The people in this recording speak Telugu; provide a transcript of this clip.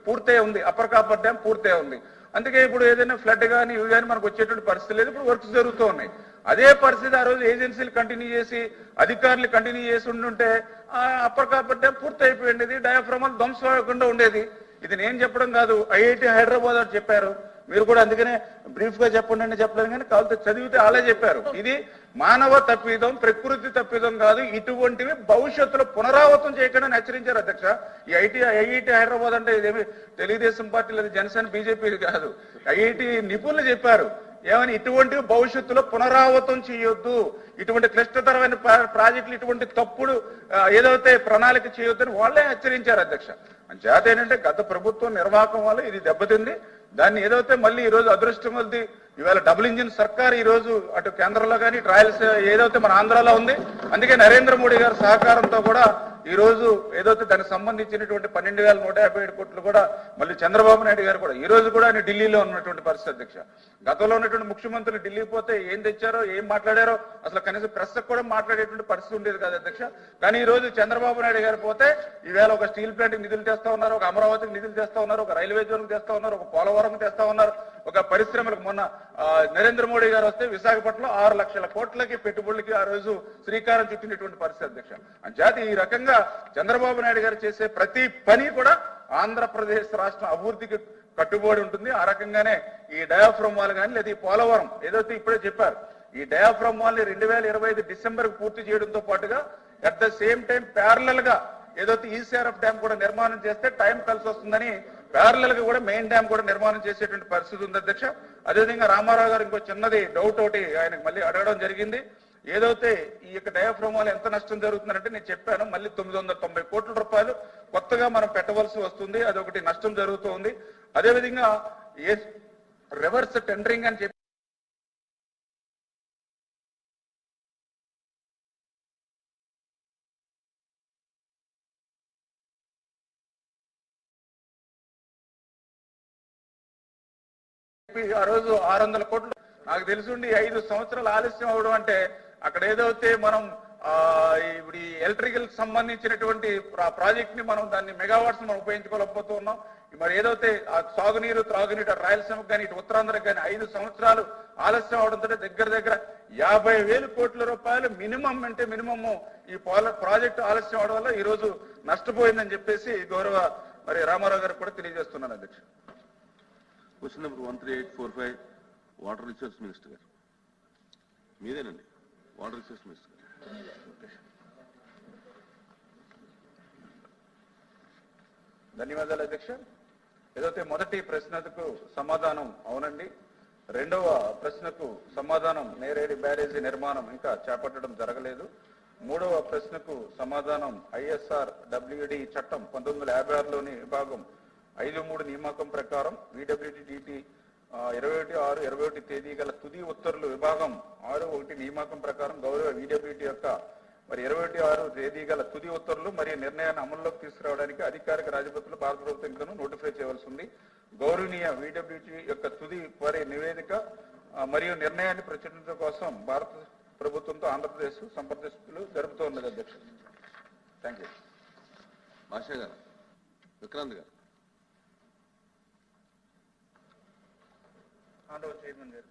పూర్తే ఉంది, అప్పర్ కాపర్ డ్యామ్ పూర్తే ఉంది. అందుకే ఇప్పుడు ఏదైనా ఫ్లడ్ కానీ ఇవి కానీ మనకు వచ్చేటువంటి పరిస్థితి లేదు. ఇప్పుడు వర్క్స్ జరుగుతూ ఉన్నాయి. అదే పరిస్థితి ఆ రోజు ఏజెన్సీలు కంటిన్యూ చేసి అధికారులు కంటిన్యూ చేసి ఉండుంటే అప్పర్ కాపర్ డ్యామ్ పూర్తి అయిపోయింది, డయాఫ్రమాలు ధ్వంసం అవ్వకుండా ఉండేది. ఇది నేను చెప్పడం కాదు, ఐఐటి హైదరాబాద్ అని చెప్పారు. మీరు కూడా అందుకనే బ్రీఫ్ గా చెప్పండి అని చెప్పలేదు, కానీ కావాలంటే చదివితే అలా చెప్పారు. ఇది మానవ తప్పిదం, ప్రకృతి తప్పిదం కాదు, ఇటువంటివి భవిష్యత్తులో పునరావృతం చేయకుండా హెచ్చరించారు అధ్యక్ష. ఈ ఐఐటి హైదరాబాద్ అంటే ఇదేమి తెలుగుదేశం పార్టీ లేదా జనసేన బీజేపీ కాదు, ఐఐటి నిపుణులు చెప్పారు. ఏమని ఇటువంటి భవిష్యత్తులో పునరావృతం చేయొద్దు, ఇటువంటి క్లిష్టతరమైన ప్రాజెక్టులు ఇటువంటి తప్పుడు ఏదైతే ప్రణాళిక చేయొద్దని వాళ్ళే హెచ్చరించారు అధ్యక్ష. చేత ఏంటంటే గత ప్రభుత్వం నిర్వాహకం వల్ల ఇది దెబ్బతింది. దాన్ని ఏదైతే మళ్ళీ ఈ రోజు అదృష్టం వద్ది ఇవాళ డబుల్ ఇంజిన్ సర్కార్ ఈ రోజు అటు కేంద్రంలో కానీ ట్రయల్స్ ఏదైతే మన ఆంధ్రాలో ఉంది. అందుకే నరేంద్ర మోడీ గారి సహకారంతో కూడా ఈ రోజు ఏదైతే దానికి సంబంధించినటువంటి 12,157 కోట్లు కూడా మళ్ళీ చంద్రబాబు నాయుడు గారు కూడా ఈ రోజు కూడా ఆయన ఢిల్లీలో ఉన్నటువంటి పరిస్థితి అధ్యక్ష. గతంలో ఉన్నటువంటి ముఖ్యమంత్రులు ఢిల్లీ పోతే ఏం తెచ్చారో ఏం మాట్లాడారో అసలు కనీసం ప్రెస్ కూడా మాట్లాడేటువంటి పరిస్థితి ఉండేది కాదు అధ్యక్ష. కానీ ఈ రోజు చంద్రబాబు నాయుడు గారు పోతే ఈవేళ ఒక స్టీల్ ప్లాంట్ నిధులు తెస్తా ఉన్నారు, ఒక అమరావతికి నిధులు తెస్తా ఉన్నారు, ఒక రైల్వే జోన్ తెస్తా ఉన్నారు, ఒక పోలవరం తెస్తా ఉన్నారు, ఒక పరిశ్రమలకు మొన్న నరేంద్ర మోడీ గారు వస్తే విశాఖపట్నంలో 6 లక్షల కోట్లకి పెట్టుబడులకి ఆ రోజు శ్రీకారం చుట్టినటువంటి పరిస్థితి అధ్యక్ష. అంచేత ఈ రకంగా చంద్రబాబు నాయుడు గారు చేసే ప్రతి పని కూడా ఆంధ్రప్రదేశ్ రాష్ట్రం అభివృద్ధికి కట్టుబడి ఉంటుంది. ఆ రకంగానే ఈ డయాఫ్రమ్ వాల్ కానీ లేదా ఈ పోలవరం ఏదైతే ఇప్పుడే చెప్పారు, ఈ డయాఫ్రమ్ వాల్ ని 2025 డిసెంబర్ పూర్తి చేయడంతో పాటుగా at the same time parallel గా ఏదైతే ఈసీఆర్ఎఫ్ డ్యామ్ కూడా నిర్మాణం చేస్తే టైం కలిసి వస్తుందని ప్యారలల్ గా కూడా మెయిన్ డ్యామ్ కూడా నిర్మాణం చేసేటువంటి పరిస్థితి ఉంది అధ్యక్ష. అదేవిధంగా రామారావు గారు ఇంకో చిన్నది డౌట్ ఒకటి ఆయనకు మళ్ళీ అడగడం జరిగింది. ఏదైతే ఈ యొక్క డయాఫ్రమ్ వల్ల ఎంత నష్టం జరుగుతుందంటే నేను చెప్పాను, మళ్ళీ 990 కోట్ల రూపాయలు కొత్తగా మనం పెట్టవలసి వస్తుంది, అదొకటి నష్టం జరుగుతుంది. అదేవిధంగా రివర్స్ టెండరింగ్ అని చెప్పి ఆ రోజు 600 కోట్లు నాకు తెలుసుండి 5 సంవత్సరాలు ఆలస్యం అవడం అంటే అక్కడ ఏదైతే మనం ఇప్పుడు ఈ ఎలక్ట్రికల్ సంబంధించినటువంటి ప్రాజెక్ట్ ని మనం దాన్ని మెగావాట్స్ మనం ఉపయోగించుకోలేకపోతూ ఉన్నాం. మరి ఏదైతే ఆ సాగునీరు త్రాగునీరు రాయలసీమకు కానీ ఇటు ఉత్తరాంధ్రకు కానీ 5 సంవత్సరాలు ఆలస్యం అవడంతో దగ్గర 50,000 కోట్ల రూపాయలు మినిమం అంటే మినిమము ఈ ప్రాజెక్టు ఆలస్యం అవడం వల్ల ఈ రోజు నష్టపోయిందని చెప్పేసి గౌరవ మరి రామారావు గారికి కూడా తెలియజేస్తున్నాను అధ్యక్ష. Question number 13845 water resource minister గారు మీదేనండి. వాటర్ రిసోర్స్ మినిస్టర్ గారు. ధన్యవాదాలు అధ్యక్ష. ఏదైతే మొదటి ప్రశ్నకు సమాధానం అవునండి, రెండవ ప్రశ్నకు సమాధానం నేరేడి బ్యారేజీ నిర్మాణం ఇంకా చేపట్టడం జరగలేదు, మూడవ ప్రశ్నకు సమాధానం ఐఎస్ఆర్ డబ్ల్యూడి చట్టం 1956లోని విభాగం 5(3) నియామకం ప్రకారం విడబ్ల్యూడిటి 21/6/21 తేదీ గల తుది ఉత్తర్వులు విభాగం 6(1) నియామకం ప్రకారం గౌరవ విడబ్ల్యూడి యొక్క మరి 21/6 తేదీ గల తుది ఉత్తర్వులు మరియు నిర్ణయాన్ని అమల్లోకి తీసుకురావడానికి అధికారిక రాజపత్రులు భారత ప్రభుత్వం నోటిఫై చేయవలసి ఉంది. గౌరవనీయ విడబ్ల్యూడి యొక్క తుది వారి నివేదిక మరియు నిర్ణయాన్ని ప్రచురించడం కోసం భారత ప్రభుత్వంతో ఆంధ్రప్రదేశ్ సంప్రదింపులు జరుపుతూ ఉన్నది అధ్యక్ష. Thank you. భాషా గారు. విక్రాంత్ గారు. ఆంధ్ర చైర్మన్ గారు.